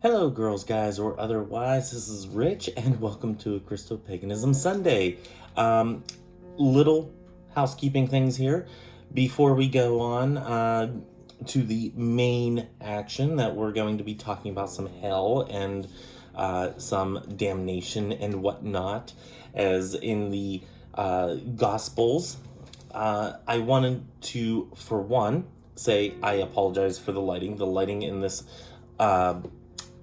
Hello, girls, guys, or otherwise. This is Rich, and welcome to Christo-Paganism Sunday. Little housekeeping things here before we go on to the main action that we're going to be talking about some hell and some damnation and whatnot, as in the Gospels. I wanted to, for one, say I apologize for the lighting. The lighting in this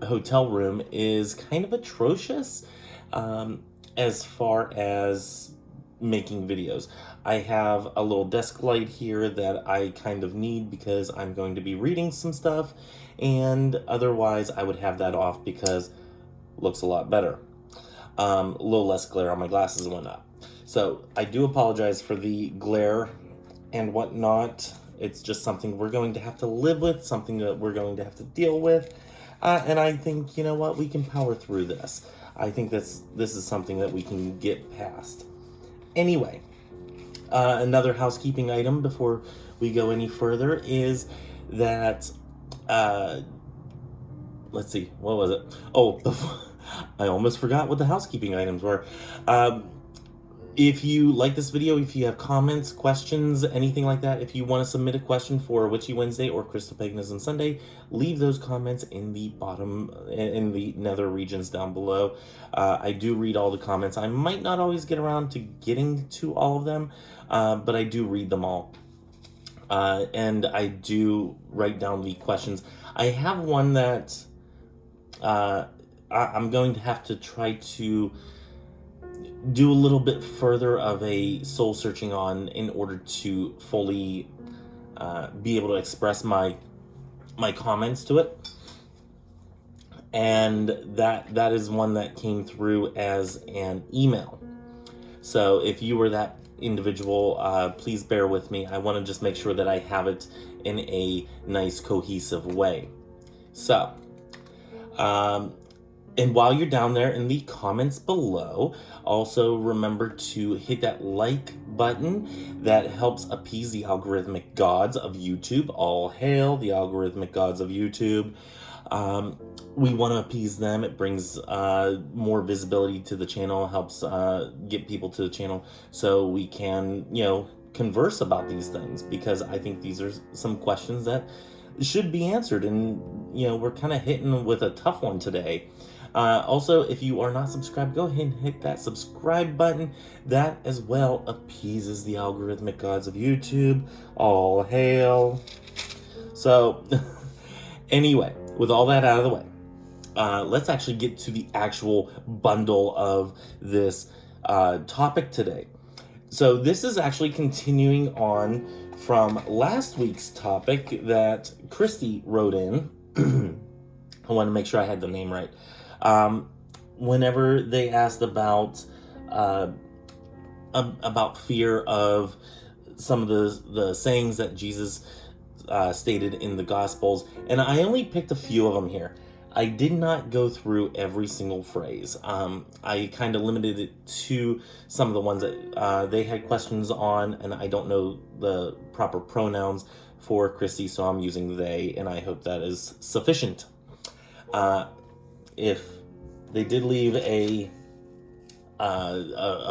hotel room is kind of atrocious as far as making videos. I have a little desk light here that I kind of need because I'm going to be reading some stuff, and otherwise I would have that off because it looks a lot better. A little less glare on my glasses and whatnot. So I do apologize for the glare and whatnot. It's just something we're going to have to live with, something that we're going to have to deal with. And I think, you know what, we can power through this. I think this is something that we can get past. Anyway, another housekeeping item before we go any further is that, let's see, what was it? Oh, I almost forgot what the housekeeping items were. If you like this video, if you have comments, questions, anything like that, if you want to submit a question for Witchy Wednesday or Christo-Paganism Sunday, leave those comments in the bottom, in the nether regions down below. I do read all the comments. I might not always get around to getting to all of them, but I do read them all. And I do write down the questions. I have one that I'm going to have to try to do a little bit further of a soul searching on in order to fully be able to express my comments to it. And that is one that came through as an email. So if you were that individual, please bear with me. I want to just make sure that I have it in a nice cohesive way. So and while you're down there in the comments below, also remember to hit that like button. That helps appease the algorithmic gods of YouTube. All hail the algorithmic gods of YouTube. We want to appease them. It brings more visibility to the channel, helps get people to the channel so we can, converse about these things, because I think these are some questions that should be answered, and, we're kind of hitting with a tough one today. Also, if you are not subscribed, go ahead and hit that subscribe button. That as well appeases the algorithmic gods of YouTube. All hail. So, anyway, with all that out of the way, let's actually get to the actual bundle of this topic today. So this is actually continuing on from last week's topic that Christy wrote in. I want to make sure I had the name right. Whenever they asked about fear of some of the sayings that Jesus stated in the Gospels, and I only picked a few of them here. I did not go through every single phrase. I kind of limited it to some of the ones that they had questions on, and I don't know the proper pronouns for Christy, so I'm using they, and I hope that is sufficient. If they did leave a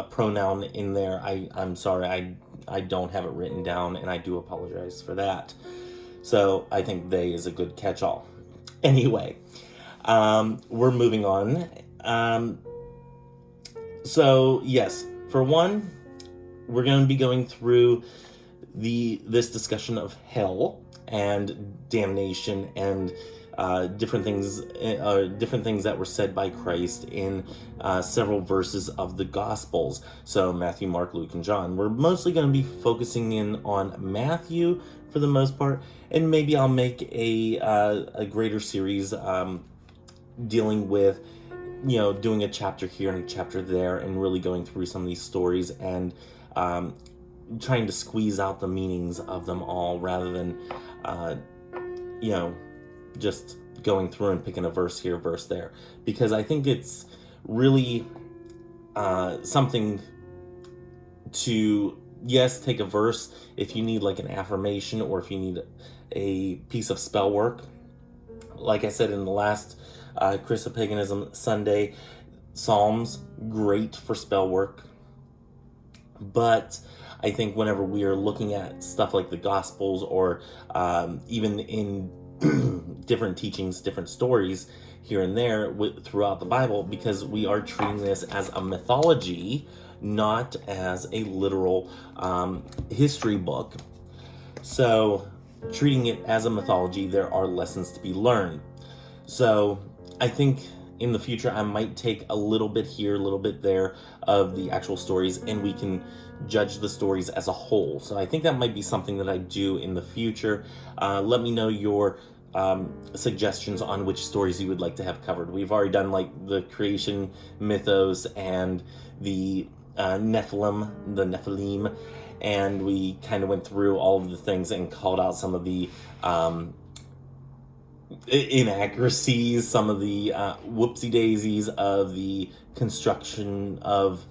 pronoun in there, I'm sorry, I don't have it written down, and I do apologize for that. So I think they is a good catch-all. Anyway, we're moving on. So yes, for one, we're going to be going through this discussion of hell and damnation and different things that were said by Christ in several verses of the Gospels. So Matthew, Mark, Luke, and John. We're mostly going to be focusing in on Matthew for the most part, and maybe I'll make a greater series dealing with, doing a chapter here and a chapter there, and really going through some of these stories and trying to squeeze out the meanings of them all, rather than just going through and picking a verse here, verse there, because I think it's really something to, yes, take a verse if you need like an affirmation, or if you need a piece of spell work. Like I said in the last Christo-Paganism Sunday. Psalms, great for spell work. But I think whenever we are looking at stuff like the Gospels or even in different teachings, different stories here and there throughout the Bible, because we are treating this as a mythology, not as a literal history book. So treating it as a mythology, there are lessons to be learned. So I think in the future, I might take a little bit here, a little bit there of the actual stories, and we can judge the stories as a whole. So I think that might be something that I do in the future. Let me know your suggestions on which stories you would like to have covered. We've already done like the creation mythos and the Nephilim, and we kind of went through all of the things and called out some of the inaccuracies, some of the whoopsie daisies of the construction of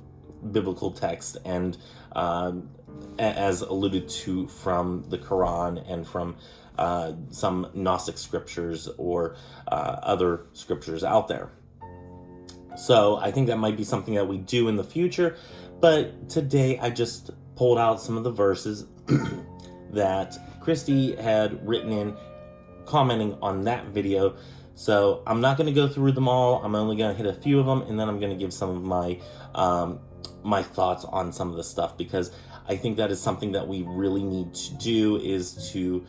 biblical text, and as alluded to from the Quran and from some Gnostic scriptures or other scriptures out there. So I think that might be something that we do in the future, but today I just pulled out some of the verses that Christy had written in, commenting on that video. So I'm not going to go through them all. I'm only going to hit a few of them, and then I'm going to give some of my my thoughts on some of the stuff, because I think that is something that we really need to do, is to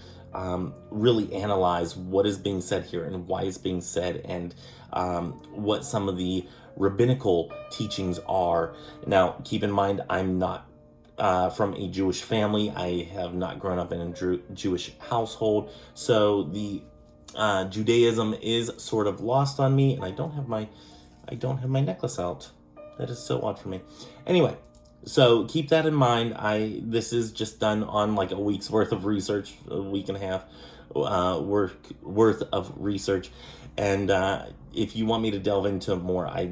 really analyze what is being said here and why it's being said, and what some of the rabbinical teachings are. Now, keep in mind, I'm not from a Jewish family. I have not grown up in a Jewish household, so the Judaism is sort of lost on me, and I don't have my necklace out. That is so odd for me. Anyway, so keep that in mind. This is just done on like a week's worth of research, a week and a half worth of research, and if you want me to delve into more, I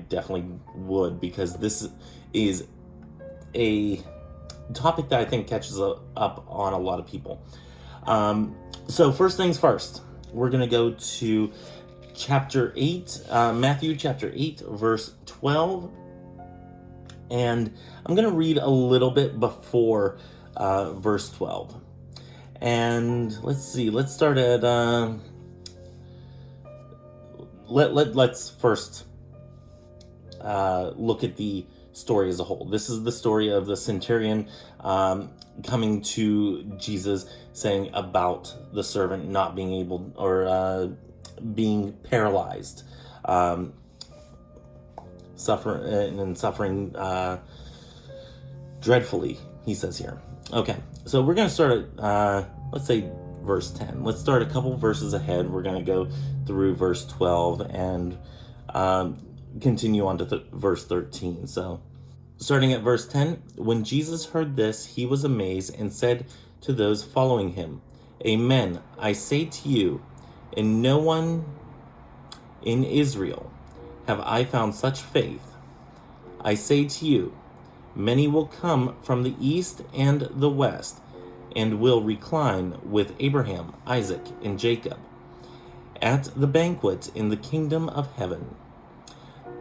definitely would, because this is a topic that I think catches up on a lot of people. So first things first, we're going to go to chapter 8, Matthew chapter 8, verse 12. And I'm going to read a little bit before verse 12. And let's see, let's start at, let's first look at the story as a whole. This is the story of the centurion coming to Jesus, saying about the servant not being able, or being paralyzed, suffering dreadfully, he says here. Okay, so we're going to start at, let's say, verse 10. Let's start a couple verses ahead. We're going to go through verse 12 and continue on to verse 13. So, starting at verse 10, when Jesus heard this, he was amazed and said to those following him, Amen, I say to you, in no one in Israel have I found such faith. I say to you, many will come from the east and the west, and will recline with Abraham, Isaac, and Jacob at the banquet in the kingdom of heaven.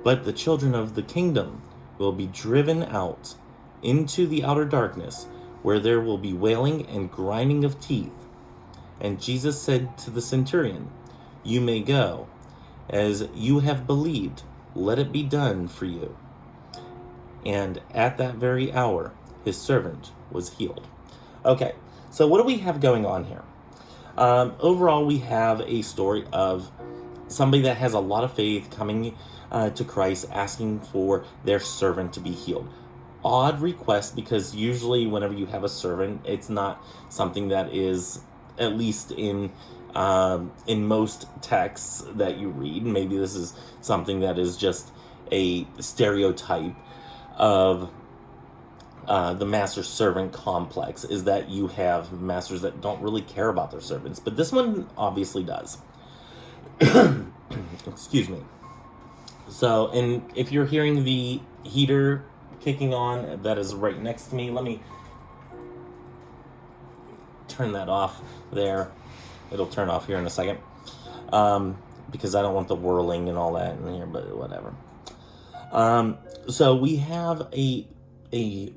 But the children of the kingdom will be driven out into the outer darkness, where there will be wailing and grinding of teeth. And Jesus said to the centurion, You may go, as you have believed, let it be done for you. And at that very hour, his servant was healed. Okay, so what do we have going on here? Overall, we have a story of somebody that has a lot of faith coming to Christ, asking for their servant to be healed. Odd request, because usually whenever you have a servant, it's not something that is, at least in most texts that you read, maybe this is something that is just a stereotype of the master-servant complex, is that you have masters that don't really care about their servants. But this one obviously does. Excuse me. So, and if you're hearing the heater kicking on, that is right next to me. Let me turn that off there. It'll turn off here in a second. because I don't want the whirling and all that in here, but whatever. So we have a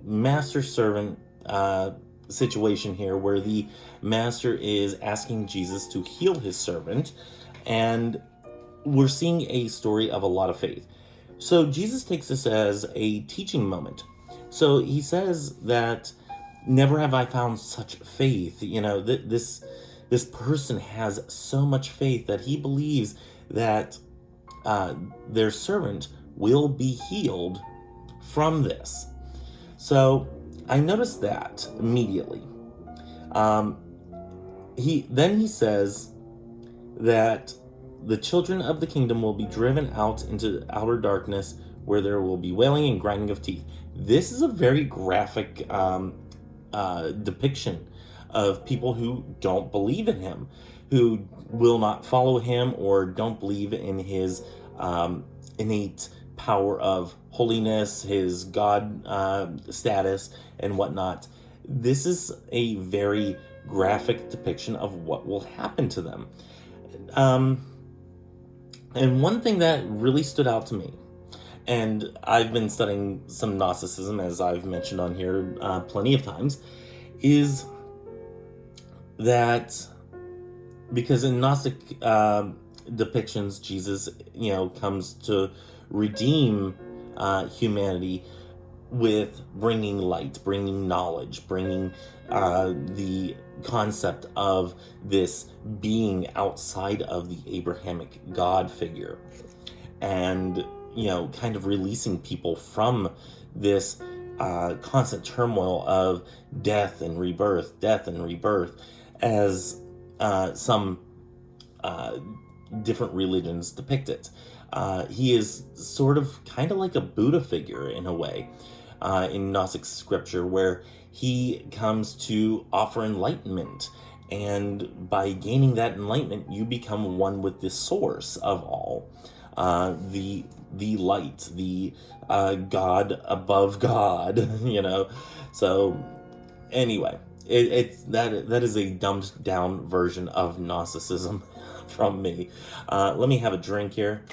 master servant situation here where the master is asking Jesus to heal his servant, and we're seeing a story of a lot of faith. So Jesus takes this as a teaching moment. So he says that never have I found such faith. This person has so much faith that he believes that their servant will be healed from this. So I noticed that immediately. He says that the children of the kingdom will be driven out into outer darkness, where there will be wailing and grinding of teeth. This is a very graphic depiction of people who don't believe in him, who will not follow him, or don't believe in his innate power of holiness, his God status, and whatnot. This is a very graphic depiction of what will happen to them. And one thing that really stood out to me, and I've been studying some Gnosticism, as I've mentioned on here plenty of times, is that because in Gnostic depictions, Jesus, comes to redeem humanity with bringing light, bringing knowledge, bringing the concept of this being outside of the Abrahamic God figure, and kind of releasing people from this constant turmoil of death and rebirth, as some different religions depict it. He is sort of kind of like a Buddha figure in a way in Gnostic scripture, where he comes to offer enlightenment, and by gaining that enlightenment, you become one with the source of all, the light, the God above God, So anyway, that is a dumbed down version of Gnosticism from me. Let me have a drink here,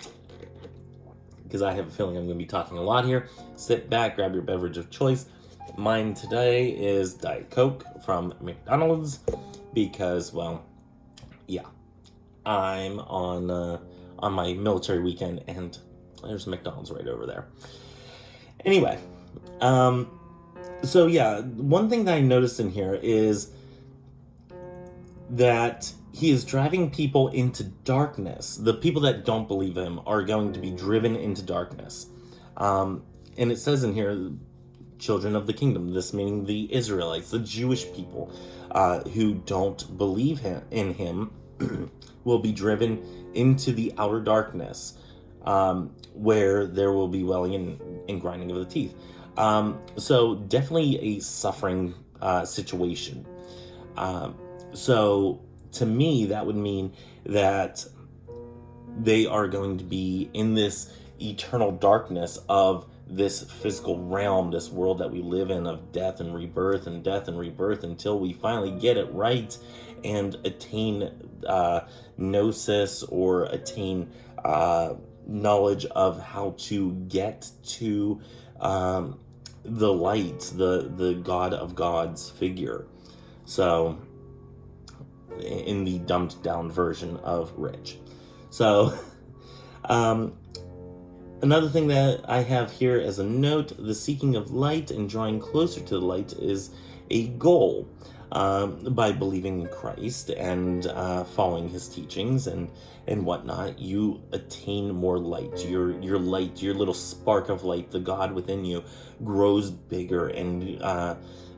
because I have a feeling I'm going to be talking a lot here. Sit back, grab your beverage of choice. Mine today is Diet Coke from McDonald's, because, well, yeah, I'm on my military weekend, and there's McDonald's right over there. Anyway, so yeah, one thing that I noticed in here is that he is driving people into darkness. The people that don't believe him are going to be driven into darkness. And it says in here, children of the kingdom, this meaning the Israelites, the Jewish people who don't believe in him will be driven into the outer darkness, where there will be wailing and grinding of the teeth. So definitely a suffering situation. So to me, that would mean that they are going to be in this eternal darkness of this physical realm, this world that we live in, of death and rebirth, until we finally get it right and attain gnosis, or attain knowledge of how to get to the light, the God of gods figure. So, in the dumbed down version of Rich. So, another thing that I have here as a note, the seeking of light and drawing closer to the light is a goal. By believing in Christ and following his teachings and whatnot, you attain more light. Your light, your little spark of light, the God within you, grows bigger and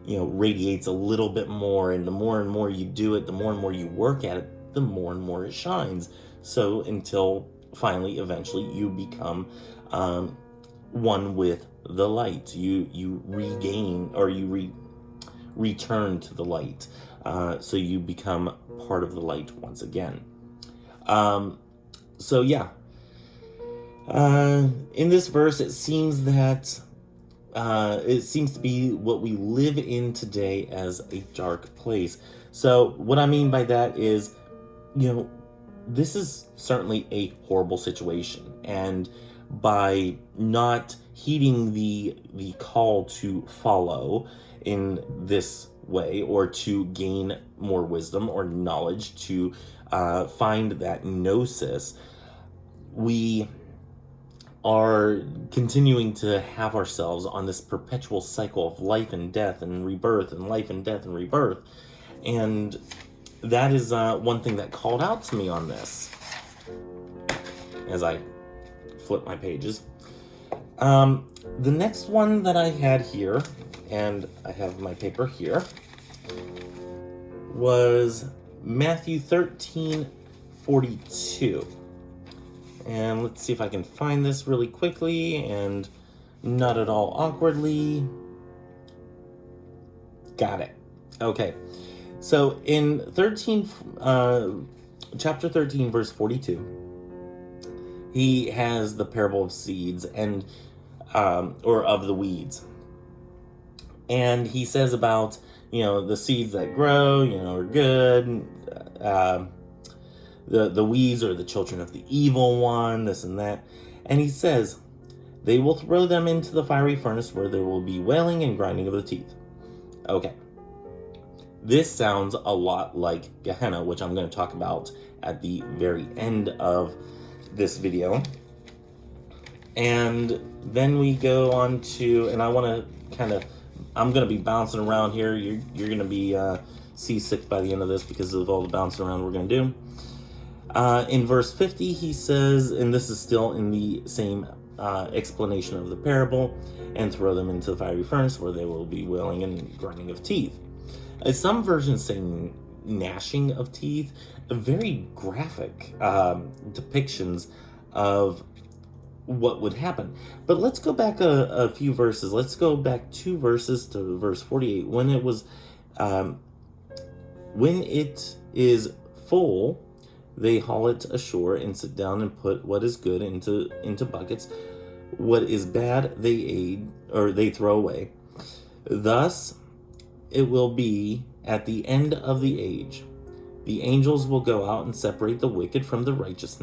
radiates a little bit more. And the more and more you do it, the more and more you work at it, the more and more it shines. So until finally, eventually, you become one with the light. You regain, or you return to the light, so you become part of the light once again. So yeah, in this verse, it seems that it seems to be what we live in today as a dark place. So what I mean by that is, this is certainly a horrible situation, and by not heeding the call to follow in this way, or to gain more wisdom or knowledge, to find that gnosis, we are continuing to have ourselves on this perpetual cycle of life and death and rebirth, and life and death and rebirth. And that is one thing that called out to me on this as I flip my pages. The next one that I had here, and I have my paper here, was Matthew 13:42. And let's see if I can find this really quickly and not at all awkwardly. Got it. Okay. So in chapter 13, verse 42, he has the parable of seeds and or of the weeds. And he says about, the seeds that grow, are good. The weeds are the children of the evil one, this and that. And he says, they will throw them into the fiery furnace where there will be wailing and grinding of the teeth. Okay. This sounds a lot like Gehenna, which I'm going to talk about at the very end of this video. And then we go on to, and I want to I'm going to be bouncing around here. You're going to be seasick by the end of this because of all the bouncing around we're going to do. In verse 50, he says, and this is still in the same explanation of the parable, and throw them into the fiery furnace where they will be wailing and grinding of teeth. Some versions say gnashing of teeth, very graphic depictions of what would happen. But let's go back a few verses. Let's go back 2 verses to verse 48. When it is full, they haul it ashore and sit down and put what is good into buckets. What is bad they throw away. Thus it will be at the end of the age. The angels will go out and separate the wicked from the righteous,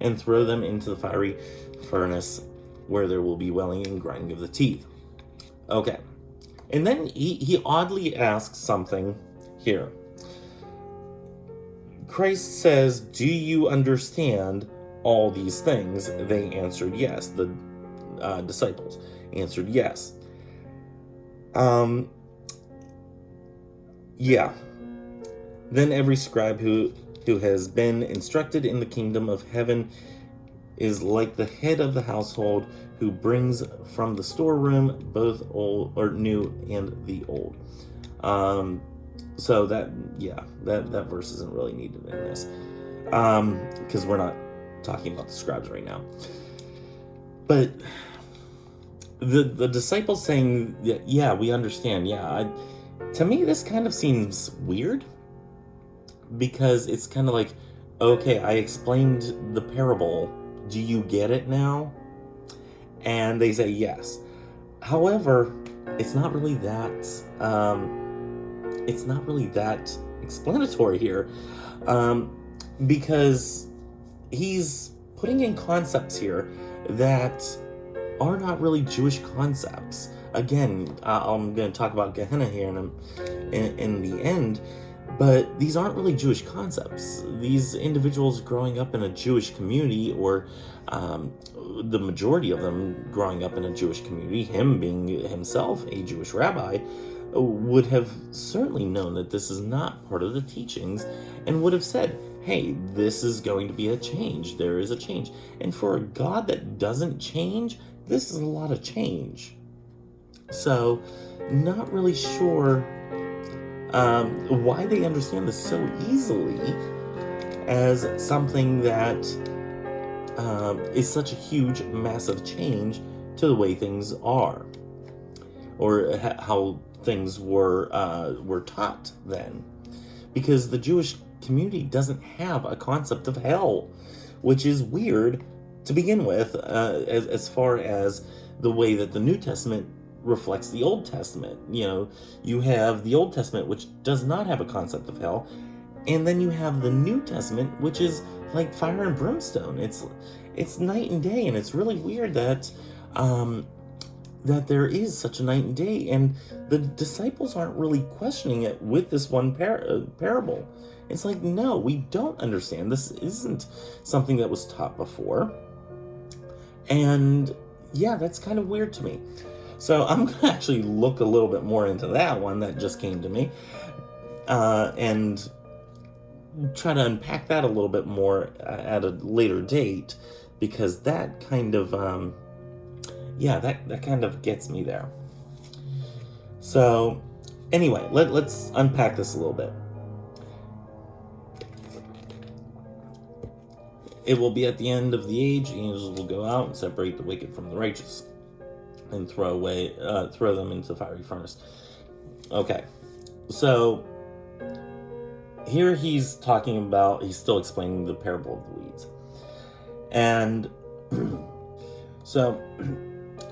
and throw them into the fiery furnace where there will be wailing and grinding of the teeth. Okay. And then he oddly asks something here. Christ says, do you understand all these things? They answered yes. The disciples answered yes. Yeah. Then every scribe who has been instructed in the kingdom of heaven is like the head of the household, who brings from the storeroom both old or new and the old. So that verse isn't really needed in this, because we're not talking about the scribes right now. But the disciples saying that, yeah, we understand. Yeah, to me this kind of seems weird, because it's kind of like, okay, I explained the parable. Do you get it now? And they say yes. However, it's not really that explanatory here, because he's putting in concepts here that are not really Jewish concepts. Again, I'm going to talk about Gehenna here in the end, but these aren't really Jewish concepts. These individuals growing up in a Jewish community, or the majority of them growing up in a Jewish community, him being himself a Jewish rabbi, would have certainly known that this is not part of the teachings, and would have said, hey, this is going to be a change. There is a change. And for a God that doesn't change, this is a lot of change. So, not really sure why they understand this so easily as something that is such a huge, massive change to the way things are, or how things were taught then. Because the Jewish community doesn't have a concept of hell, which is weird to begin with, as far as the way that the New Testament reflects the Old Testament. You have the Old Testament, which does not have a concept of hell, And then you have the New Testament, which is like fire and brimstone. It's night and day, and it's really weird that that there is such a night and day, and the disciples aren't really questioning it with this one parable. It's like, no, we don't understand. This isn't something that was taught before. And yeah, that's kind of weird to me. So I'm going to actually look a little bit more into that one that just came to me, and try to unpack that a little bit more at a later date, because that kind of, that kind of gets me there. So anyway, let's unpack this a little bit. It will be at the end of the age, angels will go out and separate the wicked from the righteous, and throw them into the fiery furnace. Okay, so here he's still explaining the parable of the weeds. And so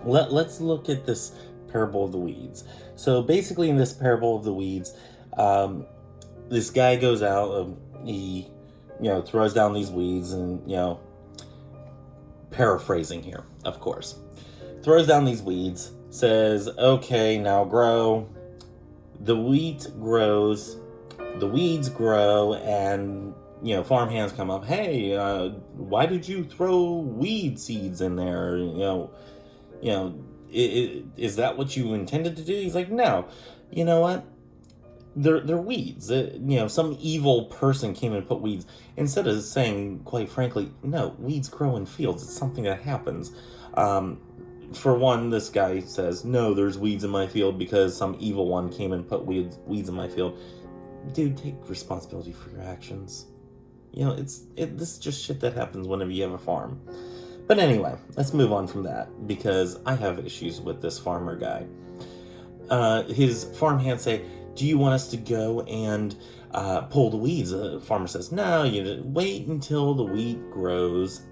let's look at this parable of the weeds. So basically in this parable of the weeds, this guy goes out, he throws down these weeds, and, paraphrasing here, of course, throws down these weeds, says, okay, now grow. The wheat grows, the weeds grow, and, farm hands come up, hey, why did you throw weed seeds in there? Is that what you intended to do? He's like, no, you know what? They're weeds. Some evil person came and put weeds. Instead of saying, quite frankly, no, weeds grow in fields. It's something that happens. For one, this guy says, no, there's weeds in my field because some evil one came and put weeds in my field. Dude, take responsibility for your actions. This is just shit that happens whenever you have a farm. But anyway, let's move on from that, because I have issues with this farmer guy. His farm hands say, do you want us to go and pull the weeds? The farmer says, no, you wait until the wheat grows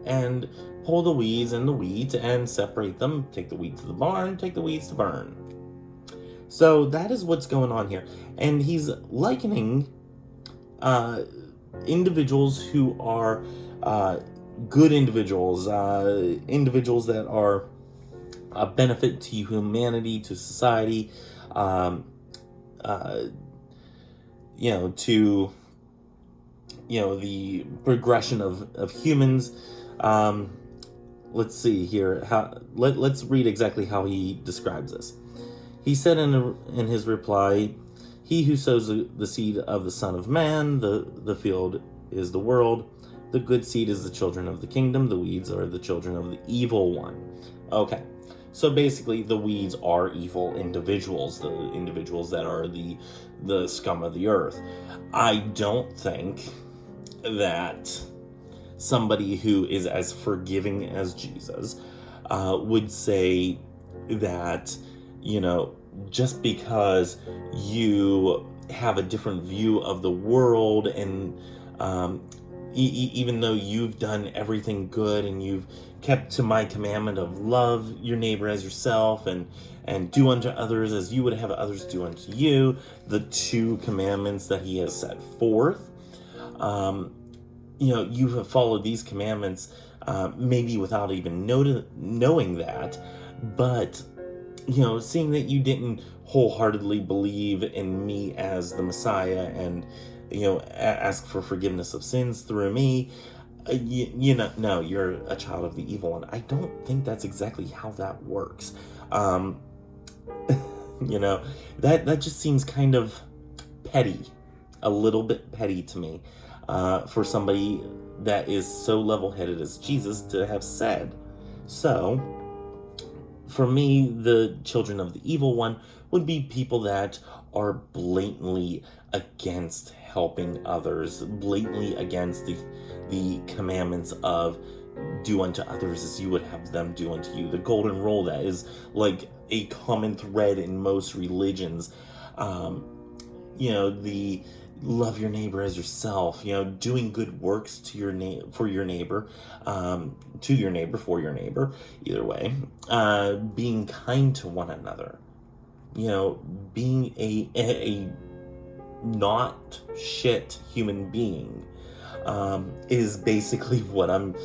and pull the weeds and the wheat and separate them. Take the wheat to the barn, take the weeds to burn. So that is what's going on here. And he's likening individuals who are good individuals, individuals that are a benefit to humanity, to society, to the progression of humans. Let's see here. Let's read exactly how he describes this. He said in his reply, he who sows the seed of the Son of Man, the field is the world. The good seed is the children of the kingdom. The weeds are the children of the evil one. Okay. So basically, the weeds are evil individuals, the individuals that are the scum of the earth. I don't think that somebody who is as forgiving as Jesus would say that, just because you have a different view of the world, and even though you've done everything good and you've kept to my commandment of love your neighbor as yourself, and do unto others as you would have others do unto you, the 2 commandments that he has set forth, you have followed these commandments, maybe without even knowing that, but, seeing that you didn't wholeheartely believe in me as the Messiah and, ask for forgiveness of sins through me, no, you're a child of the evil one. I don't think that's exactly how that works. That just seems kind of petty, a little bit petty to me, for somebody that is so level-headed as Jesus to have said. So, for me, the children of the evil one would be people that are blatantly against helping others, blatantly against the commandments of do unto others as you would have them do unto you. The golden rule that is like a common thread in most religions. The love your neighbor as yourself, doing good works to for your neighbor, to your neighbor, for your neighbor, either way, being kind to one another, being a not shit human being, is basically what I'm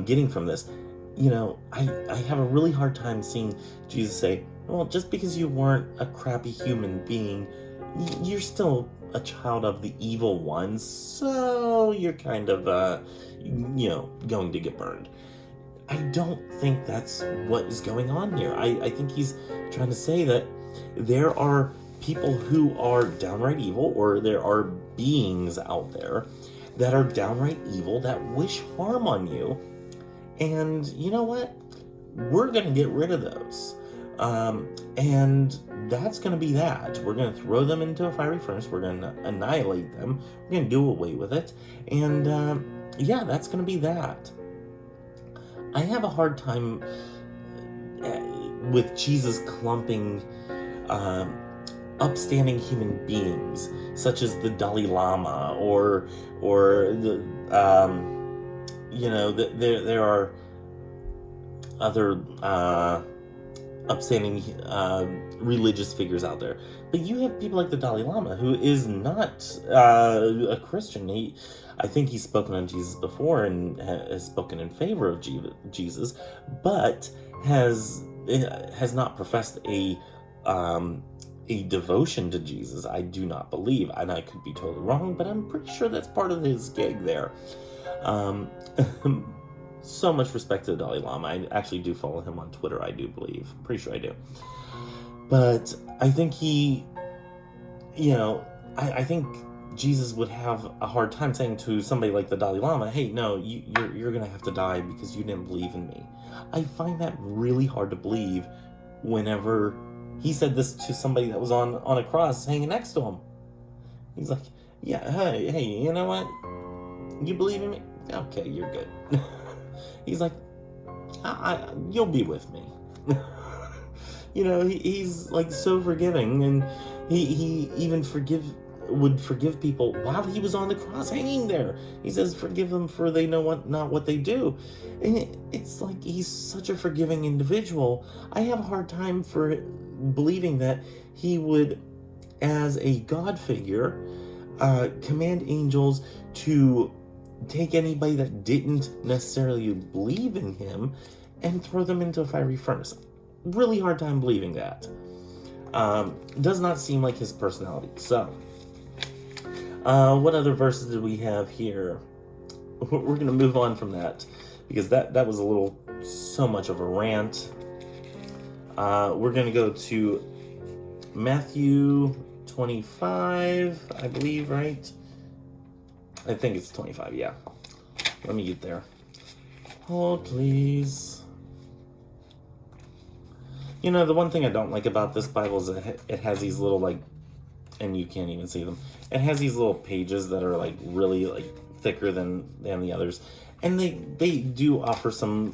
getting from this. I have a really hard time seeing Jesus say, well, just because you weren't a crappy human being, you're still a child of the evil one, so you're kind of, going to get burned. I don't think that's what is going on here. I think he's trying to say that there are people who are downright evil, or there are beings out there that are downright evil that wish harm on you. And you know what? We're going to get rid of those. And that's going to be that. We're going to throw them into a fiery furnace. We're going to annihilate them. We're going to do away with it. And that's going to be that. I have a hard time with Jesus clumping upstanding human beings, such as the Dalai Lama, or the there are other upstanding religious figures out there, but you have people like the Dalai Lama, who is not a Christian. I think he's spoken on Jesus before and has spoken in favor of Jesus, but has not professed a devotion to Jesus. I do not believe, and I could be totally wrong, but I'm pretty sure that's part of his gig there. So much respect to the Dalai Lama. I actually do follow him on Twitter, I do believe. Pretty sure I do. But I think I think Jesus would have a hard time saying to somebody like the Dalai Lama, hey, no, you're going to have to die because you didn't believe in me. I find that really hard to believe whenever he said this to somebody that was on a cross hanging next to him. He's like, yeah, hey, you know what? You believe in me? Okay, you're good. He's like, you'll be with me. He's like so forgiving, and he even would forgive people while he was on the cross hanging there. He says, forgive them, for they know not what they do. And it's like he's such a forgiving individual. I have a hard time for believing that he would, as a God figure, command angels to take anybody that didn't necessarily believe in him and throw them into a fiery furnace. Really hard time believing that. Does not seem like his personality. So, what other verses do we have here? We're going to move on from that, because that was so much of a rant. We're going to go to Matthew 25, I believe, right? I think it's 25, yeah. Let me get there. Hold, please. The one thing I don't like about this Bible is that it has these little, and you can't even see them. It has these little pages that are, really, thicker than the others. And they do offer some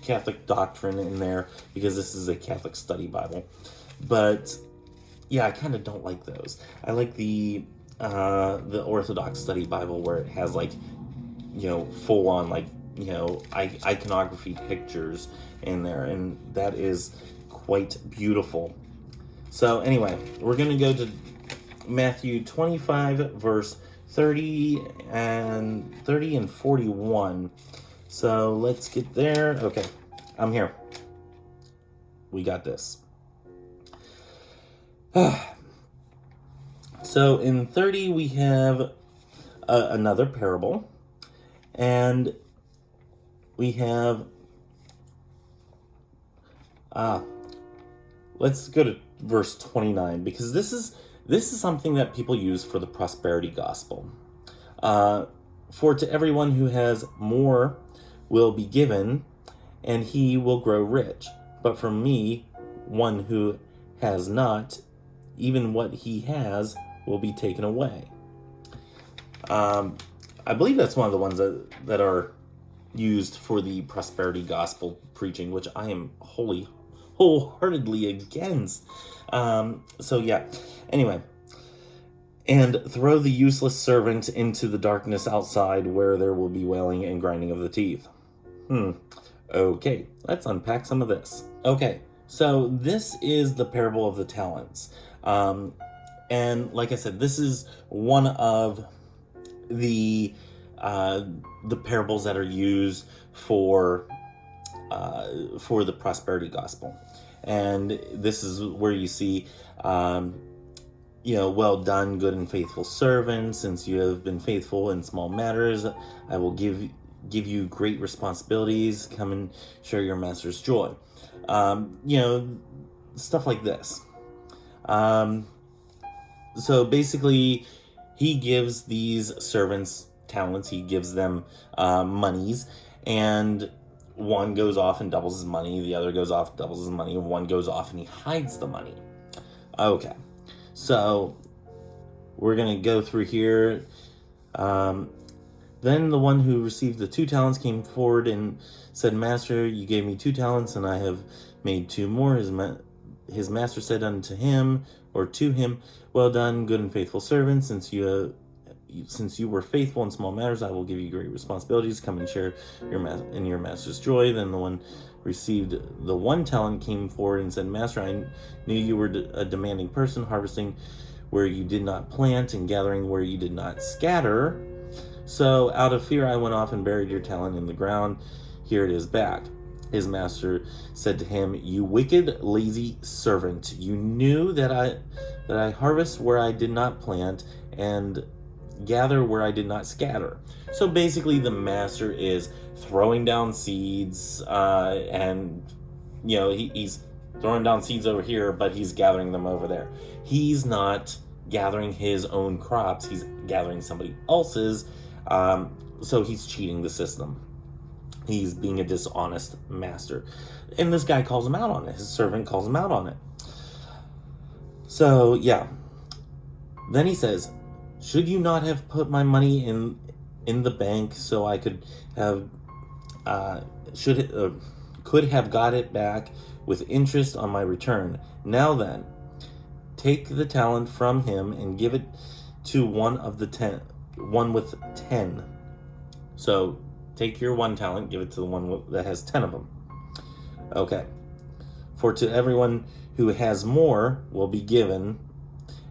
Catholic doctrine in there, because this is a Catholic study Bible. But, yeah, I kind of don't like those. I like the Orthodox study Bible, where it has full on iconography pictures in there, and that is quite beautiful. So anyway, we're going to go to Matthew 25 verse 30 and 41. So let's get there. Okay, I'm here. We got this. So in 30, we have another parable, and we have, let's go to verse 29, because this is something that people use for the prosperity gospel. For to everyone who has more will be given, and he will grow rich. But from me, one who has not, even what he has will be taken away. I believe that's one of the ones that are used for the prosperity gospel preaching, which I am wholeheartedly against. So yeah, anyway. And throw the useless servant into the darkness outside, where there will be wailing and grinding of the teeth. Okay, let's unpack some of this. Okay, so this is the parable of the talents. And like I said, this is one of the parables that are used for the prosperity gospel. And this is where you see, well done, good and faithful servant. Since you have been faithful in small matters, I will give you great responsibilities. Come and share your master's joy. Stuff like this. So basically, he gives these servants talents. He gives them monies, and one goes off and doubles his money. The other goes off and doubles his money. And one goes off and he hides the money. Okay, so we're gonna go through here. Then the one who received the 2 talents came forward and said, Master, you gave me 2 talents, and I have made 2 more. His master said unto him, or to him, well done, good and faithful servant. Since you were faithful in small matters, I will give you great responsibilities. Come and share your master's joy. Then the one received the 1 talent came forward and said, Master, I knew you were a demanding person, harvesting where you did not plant and gathering where you did not scatter. So out of fear I went off and buried your talent in the ground. Here it is back. His master said to him, you wicked, lazy servant. You knew that I harvest where I did not plant and gather where I did not scatter. So basically the master is throwing down seeds, and he's throwing down seeds over here, but he's gathering them over there. He's not gathering his own crops, he's gathering somebody else's. So he's cheating the system. He's being a dishonest master. And this guy calls him out on it. His servant calls him out on it. So, yeah. Then he says, should you not have put my money in the bank so I could have could have got it back with interest on my return? Now then, take the talent from him and give it to one with 10. So take your 1 talent, give it to the one that has 10 of them. Okay. For to everyone who has more will be given,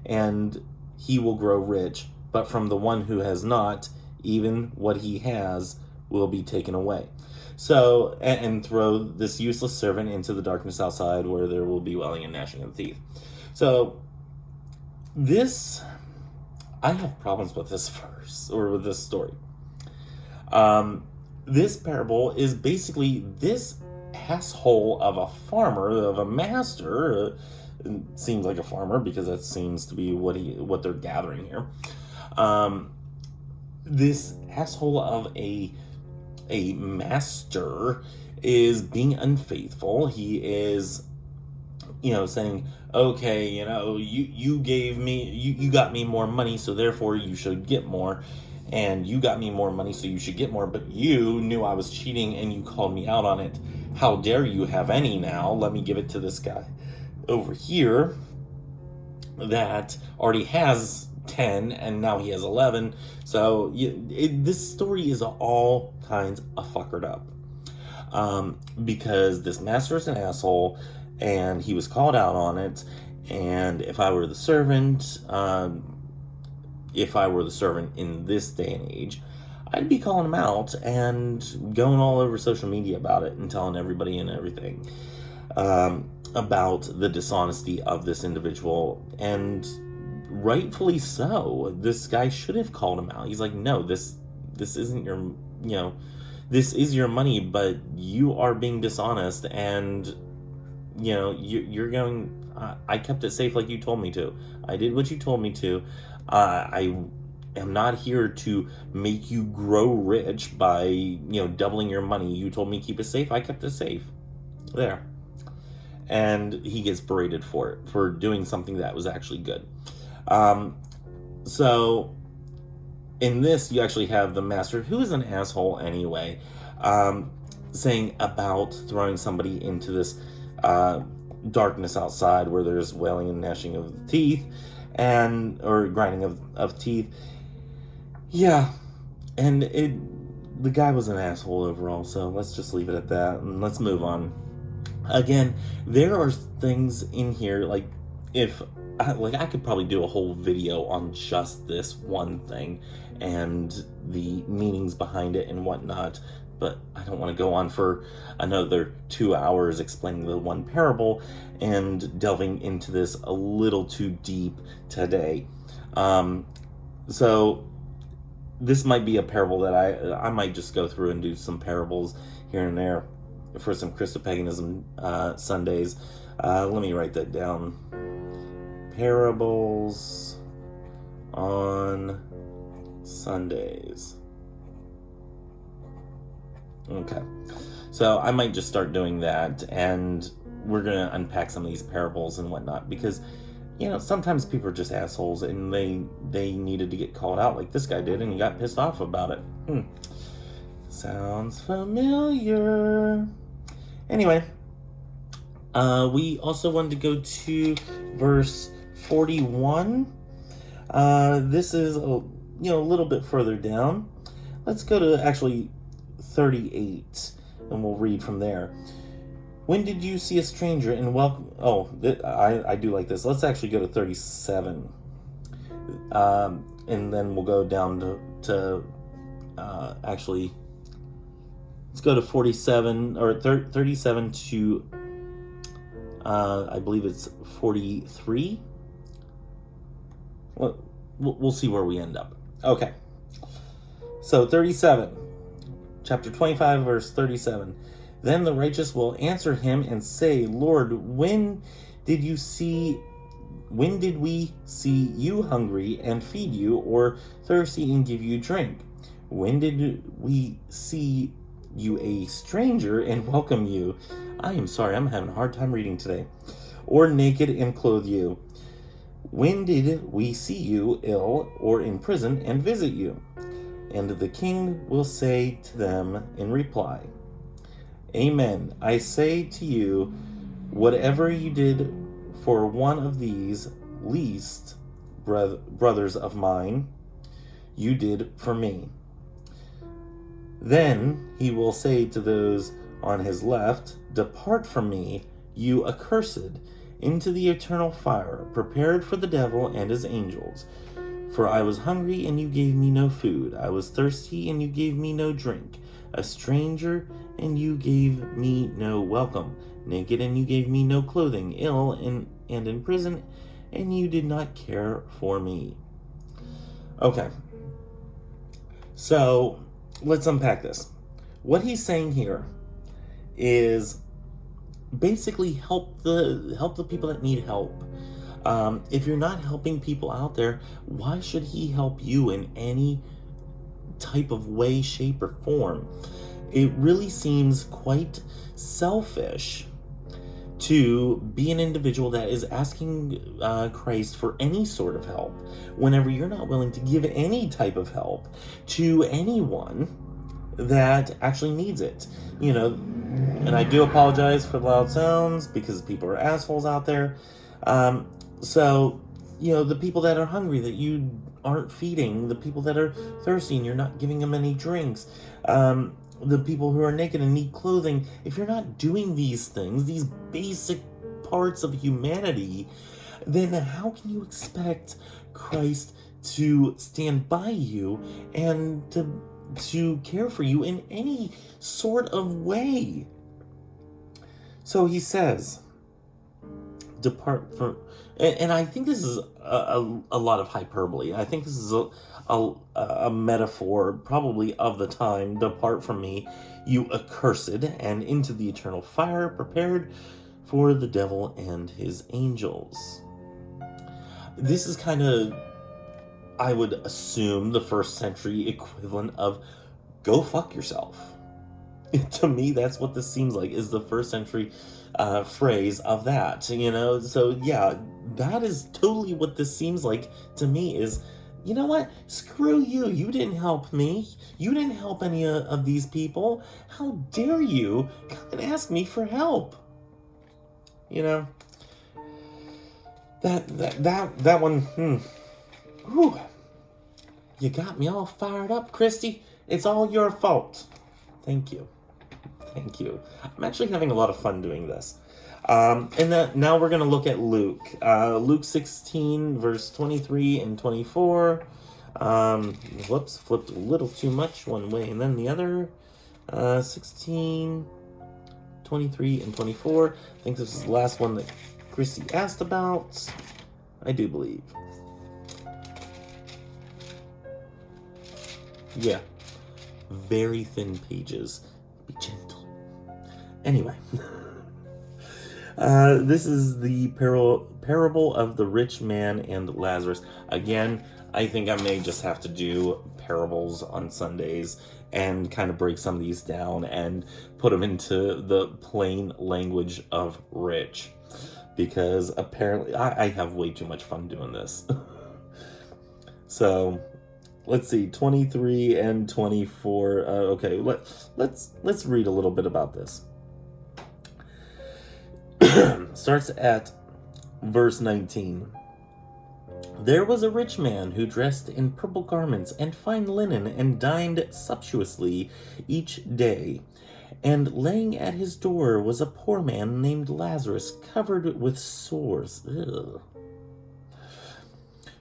and he will grow rich. But from the one who has not, even what he has will be taken away. So, and throw this useless servant into the darkness outside, where there will be wailing and gnashing of teeth. So, I have problems with this verse, or with this story. This parable is basically this asshole of a farmer, of a master. It seems like a farmer because that seems to be what they're gathering here. This asshole of a master is being unfaithful. He is, saying, okay, you gave me, you got me more money, so therefore you should get more. And you got me more money, so you should get more, but you knew I was cheating and you called me out on it. How dare you have any now? Let me give it to this guy over here that already has 10 and now he has 11. So this story is all kinds of fuckered up. Because this master is an asshole and he was called out on it. And if I were the servant, in this day and age, I'd be calling him out and going all over social media about it and telling everybody and everything about the dishonesty of this individual. And rightfully so. This guy should have called him out. He's like, no, this isn't your, this is your money, but you are being dishonest, and you're going, I kept it safe like you told me to. I did what you told me to. I am not here to make you grow rich by, doubling your money. You told me keep it safe. I kept it safe. There. And he gets berated for it, for doing something that was actually good. So in this, you actually have the master, who is an asshole anyway, saying about throwing somebody into this darkness outside where there's wailing and gnashing of teeth, or grinding of teeth. Yeah, and the guy was an asshole overall, so let's just leave it at that, and let's move on. Again, there are things in here, like, if I could probably do a whole video on just this one thing and the meanings behind it and whatnot, but I don't want to go on for another 2 hours explaining the one parable and delving into this a little too deep today. So this might be a parable that I might just go through and do some parables here and there for some Christo-Paganism Sundays. Let me write that down. Parables on Sundays. Okay. So I might just start doing that, and we're going to unpack some of these parables and whatnot, because, sometimes people are just assholes, and they needed to get called out like this guy did, and he got pissed off about it. Sounds familiar. Anyway, we also wanted to go to verse 41. This is a little bit further down. Let's go to actually 38, and we'll read from there. When did you see a stranger and welcome? I do like this. Let's actually go to 37, and then we'll go down to actually. Let's go to 47 or 37 to I believe it's 43. We'll see where we end up. Okay. So 37, chapter 25, verse 37. Then the righteous will answer him and say, Lord, when did we see you hungry and feed you, or thirsty and give you drink? When did we see you a stranger and welcome you? I am sorry, I'm having a hard time reading today. Or naked and clothe you? When did we see you ill or in prison and visit you? And the king will say to them in reply, Amen. I say to you, whatever you did for one of these least brothers of mine, you did for me. Then he will say to those on his left, Depart from me, you accursed, into the eternal fire, prepared for the devil and his angels. For I was hungry, and you gave me no food. I was thirsty, and you gave me no drink. A stranger, and you gave me no welcome. Naked, and you gave me no clothing. Ill, and in prison, and you did not care for me. Okay. So, let's unpack this. What he's saying here is basically help the people that need help. If you're not helping people out there, why should he help you in any type of way, shape, or form? It really seems quite selfish to be an individual that is asking Christ for any sort of help whenever you're not willing to give any type of help to anyone that actually needs it. And I do apologize for the loud sounds because people are assholes out there. So, the people that are hungry that you aren't feeding, the people that are thirsty and you're not giving them any drinks, the people who are naked and need clothing, if you're not doing these things, these basic parts of humanity, then how can you expect Christ to stand by you and to care for you in any sort of way? So he says, depart from, and I think this is a lot of hyperbole. I think this is a metaphor probably of the time. Depart from me, you accursed, and into the eternal fire prepared for the devil and his angels. This is kind of, I would assume, the first century equivalent of go fuck yourself. To me, that's what this seems like, is the first century phrase of that, So yeah, that is totally what this seems like to me, is, you know what? Screw you. You didn't help me. You didn't help any of these people. How dare you come and ask me for help? That one, Whew. You got me all fired up, Christy. It's all your fault. Thank you. Thank you. I'm actually having a lot of fun doing this. And then now we're going to look at Luke. Luke 16, verse 23 and 24. Whoops, flipped a little too much one way and then the other. 16, 23, and 24. I think this is the last one that Christy asked about. I do believe. Yeah. Very thin pages. Be gentle. Anyway. This is the parable of the rich man and Lazarus. Again, I think I may just have to do parables on Sundays and kind of break some of these down and put them into the plain language of Rich. Because apparently I have way too much fun doing this. So, let's see, 23 and 24. Okay, let's read a little bit about this. Starts at verse 19. There was a rich man who dressed in purple garments and fine linen and dined sumptuously each day. And laying at his door was a poor man named Lazarus, covered with sores,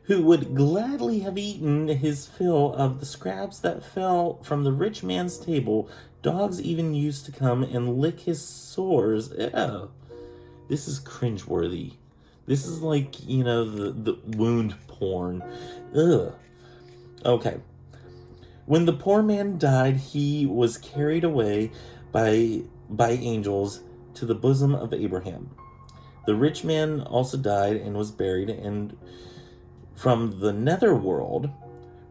who would gladly have eaten his fill of the scraps that fell from the rich man's table. Dogs even used to come and lick his sores. Ew. This is cringeworthy. This is like, the wound porn. Ugh. Okay. When the poor man died, he was carried away by angels to the bosom of Abraham. The rich man also died and was buried, and from the netherworld,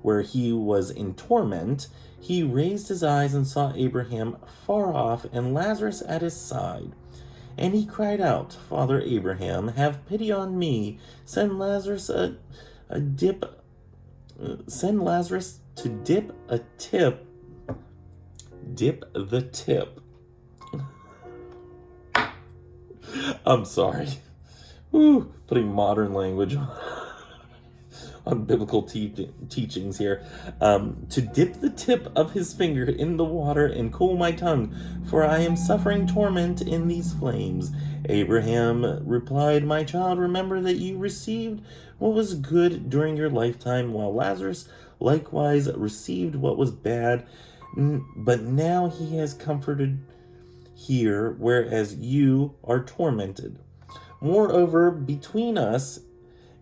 where he was in torment, he raised his eyes and saw Abraham far off and Lazarus at his side. And he cried out, Father Abraham, have pity on me. Send Lazarus to dip the tip. I'm sorry. Woo, putting modern language on biblical teachings here. To dip the tip of his finger in the water and cool my tongue, for I am suffering torment in these flames. Abraham replied, My child, remember that you received what was good during your lifetime, while Lazarus likewise received what was bad, but now he has comforted here, whereas you are tormented. Moreover, between us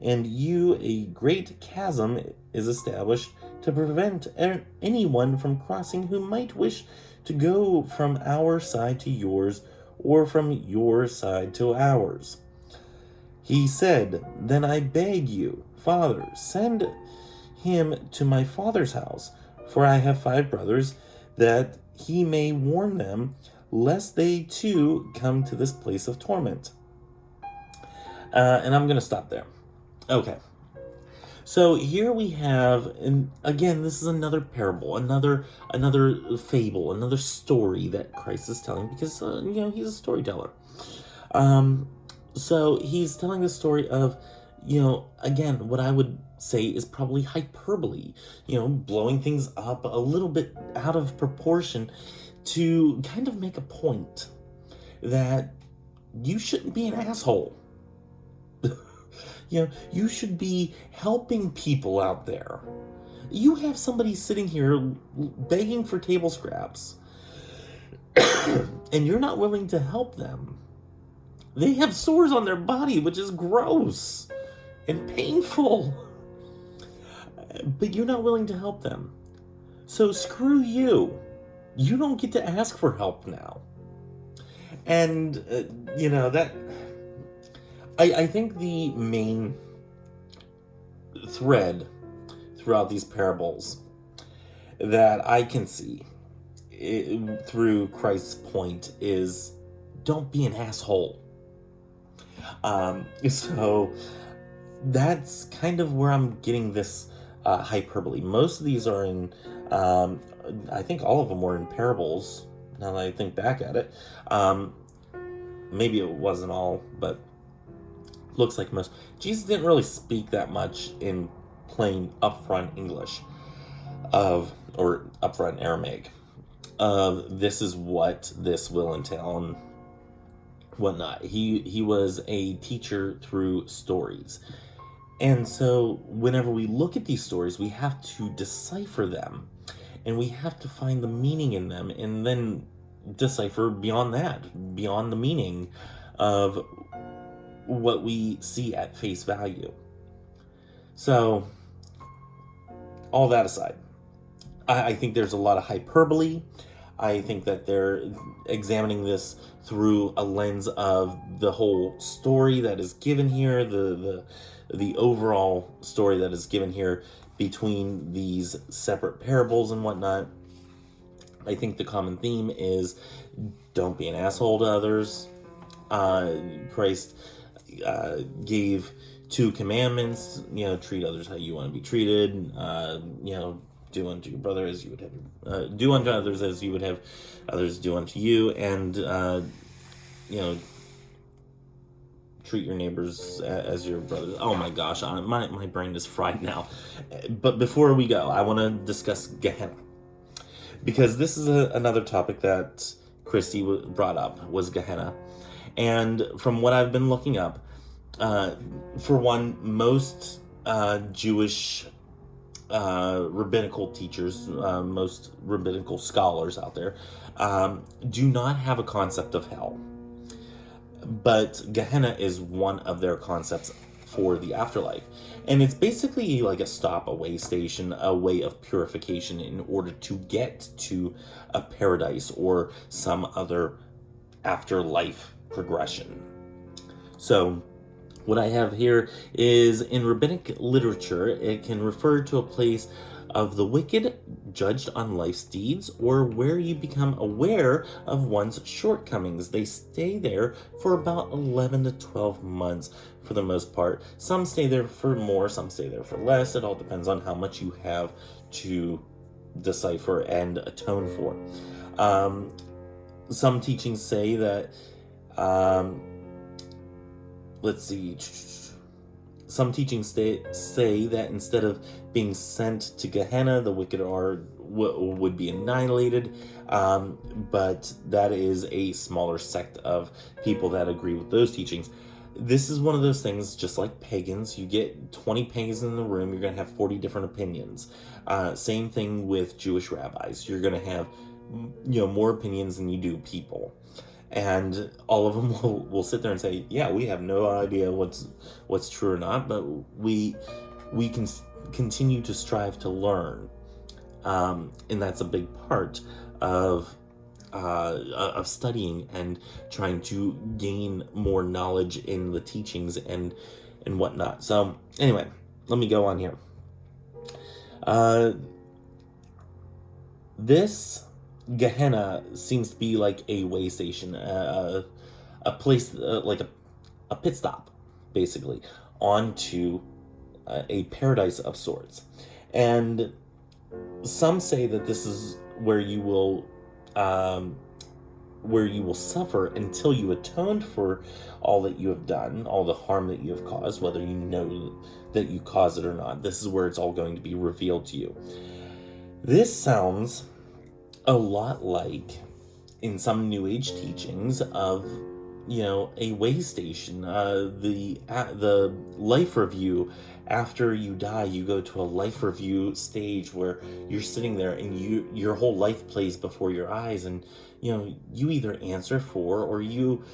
and you a great chasm is established to prevent anyone from crossing who might wish to go from our side to yours, or from your side to ours. He said, Then I beg you, Father, send him to my father's house, for I have 5 brothers, that he may warn them, lest they too come to this place of torment. And I'm going to stop there. Okay. So here we have, and again, this is another parable, another fable, another story that Christ is telling, because, he's a storyteller. So he's telling the story of, again, what I would say is probably hyperbole, blowing things up a little bit out of proportion to kind of make a point that you shouldn't be an asshole. You should be helping people out there. You have somebody sitting here begging for table scraps, and you're not willing to help them. They have sores on their body, which is gross and painful, but you're not willing to help them. So screw you. You don't get to ask for help now. And, that... I think the main thread throughout these parables that I can see through Christ's point is, don't be an asshole. So that's kind of where I'm getting this hyperbole. Most of these are in, I think all of them were in parables, now that I think back at it. Maybe it wasn't all, but looks like most. Jesus didn't really speak that much in plain upfront English or upfront Aramaic. of this is what this will entail and whatnot. He was a teacher through stories. And so whenever we look at these stories, we have to decipher them and we have to find the meaning in them and then decipher beyond that, beyond the meaning of what we see at face value. So, all that aside, I think there's a lot of hyperbole. I think that they're examining this through a lens of the whole story that is given here, the overall story that is given here between these separate parables and whatnot. I think the common theme is don't be an asshole to others. Christ gave 2 commandments, treat others how you want to be treated, do unto your brother as you would have, do unto others as you would have others do unto you, and, treat your neighbors as your brothers. Oh my gosh, my brain is fried now. But before we go, I want to discuss Gehenna. Because this is another topic that Christy brought up, was Gehenna. And from what I've been looking up, for one, most Jewish rabbinical teachers, most rabbinical scholars out there, do not have a concept of hell. But Gehenna is one of their concepts for the afterlife. And it's basically like a stop, a way station, a way of purification in order to get to a paradise or some other afterlife progression. So what I have here is, in rabbinic literature, it can refer to a place of the wicked judged on life's deeds, or where you become aware of one's shortcomings. They stay there for about 11 to 12 months for the most part. Some stay there for more, some stay there for less. It all depends on how much you have to decipher and atone for. Some teachings say that some teachings say that instead of being sent to Gehenna, the wicked would be annihilated, but that is a smaller sect of people that agree with those teachings. This is one of those things, just like pagans. You get 20 pagans in the room, you're going to have 40 different opinions. Same thing with Jewish rabbis. You're going to have more opinions than you do people. And all of them will sit there and say, yeah, we have no idea what's true or not, but we can continue to strive to learn. And that's a big part of studying and trying to gain more knowledge in the teachings and whatnot. So anyway, let me go on here. This Gehenna seems to be like a way station, a place like a pit stop, basically, onto a paradise of sorts. And some say that this is where you will suffer until you atoned for all that you have done, all the harm that you have caused, whether you know that you caused it or not. This is where it's all going to be revealed to you. This sounds a lot like in some New Age teachings of a way station, the life review. After you die, you go to a life review stage where you're sitting there and your whole life plays before your eyes, and you either answer for, or you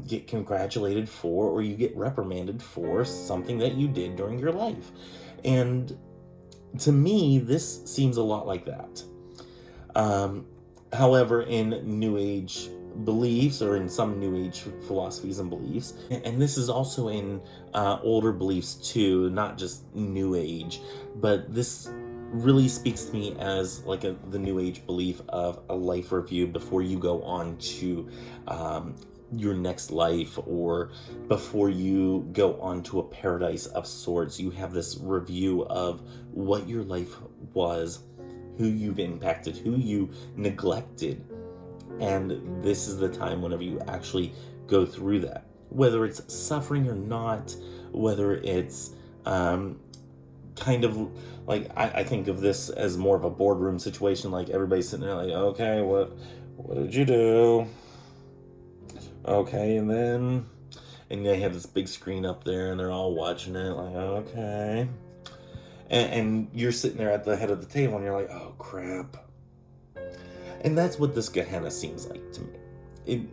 get congratulated for, or you get reprimanded for something that you did during your life. And to me, this seems a lot like that. However, in New Age beliefs, or in some New Age philosophies and beliefs, and this is also in older beliefs too, not just New Age, but this really speaks to me as like the New Age belief of a life review before you go on to your next life, or before you go on to a paradise of sorts. You have this review of what your life was, who you've impacted, who you neglected. And this is the time whenever you actually go through that. Whether it's suffering or not, whether it's kind of like, I think of this as more of a boardroom situation. Like, everybody's sitting there like, okay, what did you do? Okay, and they have this big screen up there, and they're all watching it like, okay. And you're sitting there at the head of the table, and you're like, oh, crap. And that's what this Gehenna seems like to me.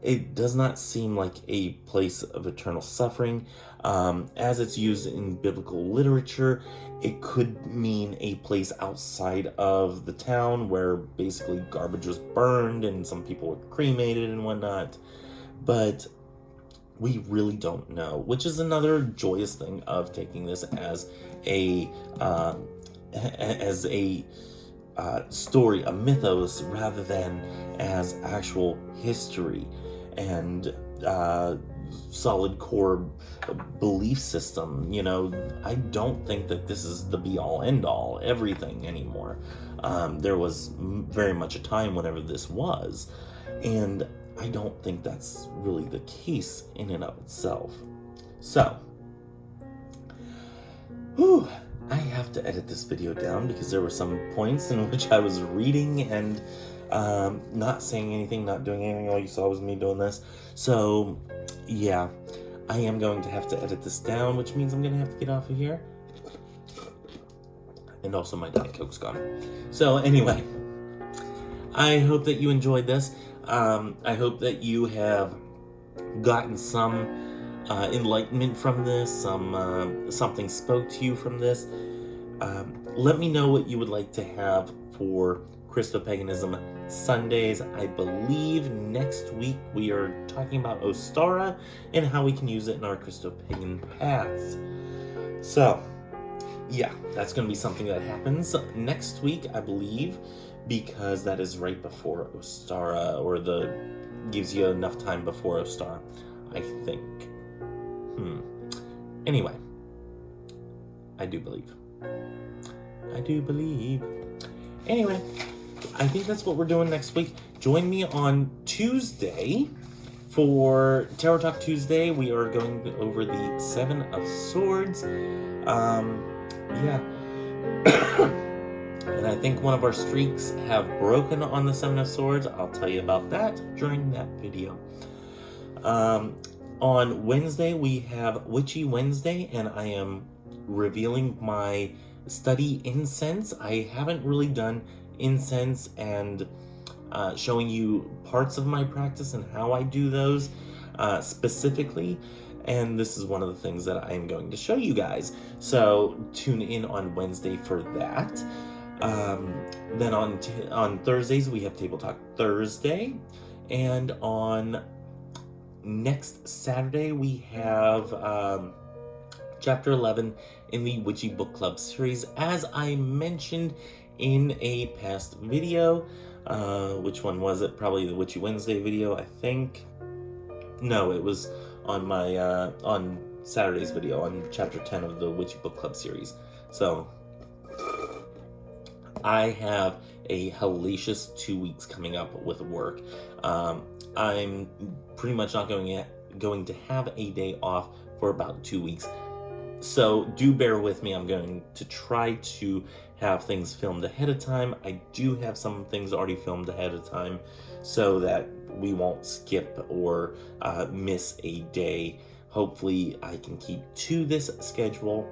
It does not seem like a place of eternal suffering. As it's used in biblical literature, it could mean a place outside of the town where basically garbage was burned and some people were cremated and whatnot. But we really don't know, which is another joyous thing of taking this as a story, a mythos, rather than as actual history and solid core belief system. You know, I don't think that this is the be-all end-all everything anymore. There was very much a time whenever this was, and I don't think that's really the case in and of itself. So, I have to edit this video down because there were some points in which I was reading and not saying anything, not doing anything. All you saw was me doing this. So, yeah, I am going to have to edit this down, which means I'm going to have to get off of here. And also my Diet Coke's gone. So, anyway, I hope that you enjoyed this. I hope that you have gotten some enlightenment from this, something spoke to you from this. Let me know what you would like to have for Christo-Paganism Sundays. I believe next week we are talking about Ostara and how we can use it in our Christo-Pagan paths. So, yeah, that's going to be something that happens next week, I believe, because that is right before Ostara, or gives you enough time before Ostara, I think. Anyway, I do believe. Anyway, I think that's what we're doing next week. Join me on Tuesday for Tarot Talk Tuesday. We are going over the Seven of Swords. Yeah. And I think one of our streaks have broken on the Seven of Swords. I'll tell you about that during that video. On Wednesday, we have Witchy Wednesday, and I am revealing my study incense. I haven't really done incense and showing you parts of my practice and how I do those specifically. And this is one of the things that I am going to show you guys. So tune in on Wednesday for that. Then on Thursdays, we have Table Talk Thursday. And on next Saturday, we have Chapter 11 in the Witchy Book Club series, as I mentioned in a past video. Which one was it? Probably the Witchy Wednesday video, I think. No, it was on my on Saturday's video on Chapter 10 of the Witchy Book Club series. So I have a hellacious 2 weeks coming up with work. I'm pretty much not going to have a day off for about 2 weeks. So do bear with me. I'm going to try to have things filmed ahead of time. I do have some things already filmed ahead of time so that we won't skip or miss a day. Hopefully I can keep to this schedule.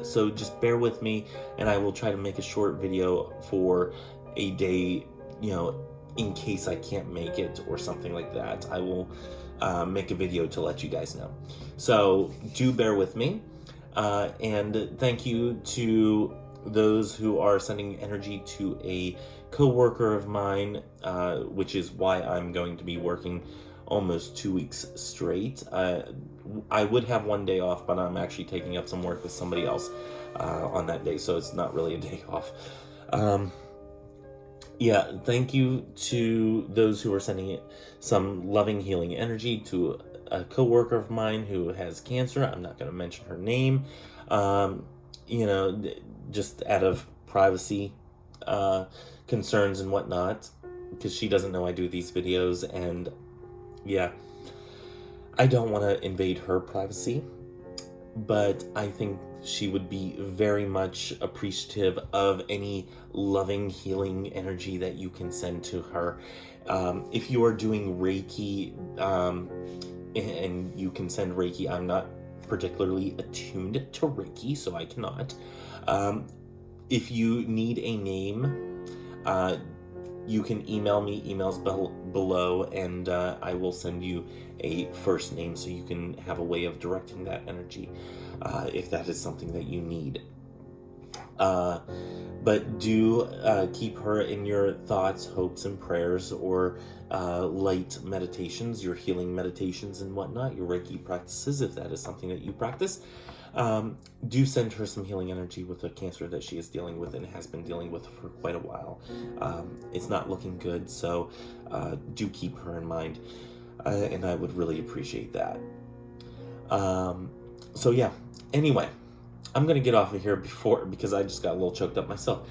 So just bear with me, and I will try to make a short video for a day, in case I can't make it or something like that. I will make a video to let you guys know. So do bear with me. And thank you to those who are sending energy to a co-worker of mine, which is why I'm going to be working almost 2 weeks straight. I would have one day off, but I'm actually taking up some work with somebody else on that day, so it's not really a day off. Yeah, thank you to those who are sending some loving, healing energy to a co-worker of mine who has cancer. I'm not going to mention her name, just out of privacy concerns and whatnot, because she doesn't know I do these videos, and yeah, I don't want to invade her privacy, but I think she would be very much appreciative of any loving, healing energy that you can send to her. If you are doing Reiki, and you can send Reiki, I'm not particularly attuned to Reiki, so I cannot. If you need a name, you can email me, emails below, and I will send you a first name so you can have a way of directing that energy, if that is something that you need. But do keep her in your thoughts, hopes, and prayers, or light meditations, your healing meditations and whatnot, your Reiki practices, if that is something that you practice. Do send her some healing energy with the cancer that she is dealing with and has been dealing with for quite a while. It's not looking good, so do keep her in mind, and I would really appreciate that. So yeah, anyway, I'm going to get off of here because I just got a little choked up myself.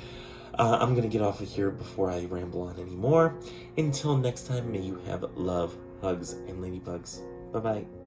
I'm going to get off of here before I ramble on anymore. Until next time, may you have love, hugs, and ladybugs. Bye-bye.